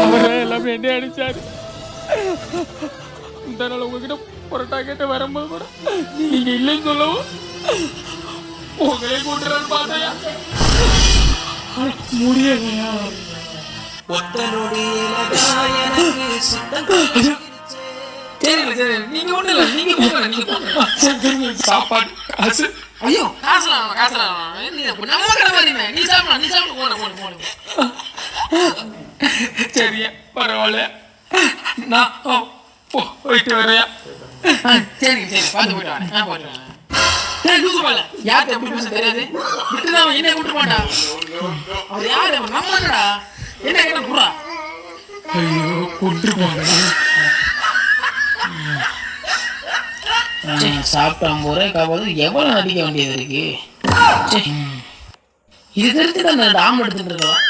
அவரே எல்லாமே என்ன அடிச்சாரு. இந்த நாள் உங்ககிட்ட புரட்டா கேட்டு வரும்போது கூட நீங்க இல்லைன்னு சொல்லவும் உங்களே கூட்டுறாரு பார்த்தையா முடியலையா. சரி நீங்க ஒண்ணு இல்ல, நீங்க போங்க. சாப்பாடு காசு ஐயோ காசுலாம் நம்ம கடை மாதிரி நீ சாப்பிட போன சரியா பரவாயில்ல, நான் போயிட்டு வரையா. சரி பார்த்து போயிட்டு வரேன். போயிட்டு வரேன். யார் எப்படி பேச தெரியாது, விட்டுதான் என்ன விட்டு மாட்டா. அவர் யாரு நம்மடா, என்ன கேட்ட புறா. ஐயோ கொண்டுருப்பாங்க. சாப்பிட்டான் ஒரே காப்பாது எவ்வளவு அடிக்க வேண்டியது இருக்கு. இது தெரிஞ்சுதான் ஆம் எடுத்துட்டு இருக்கலாம்.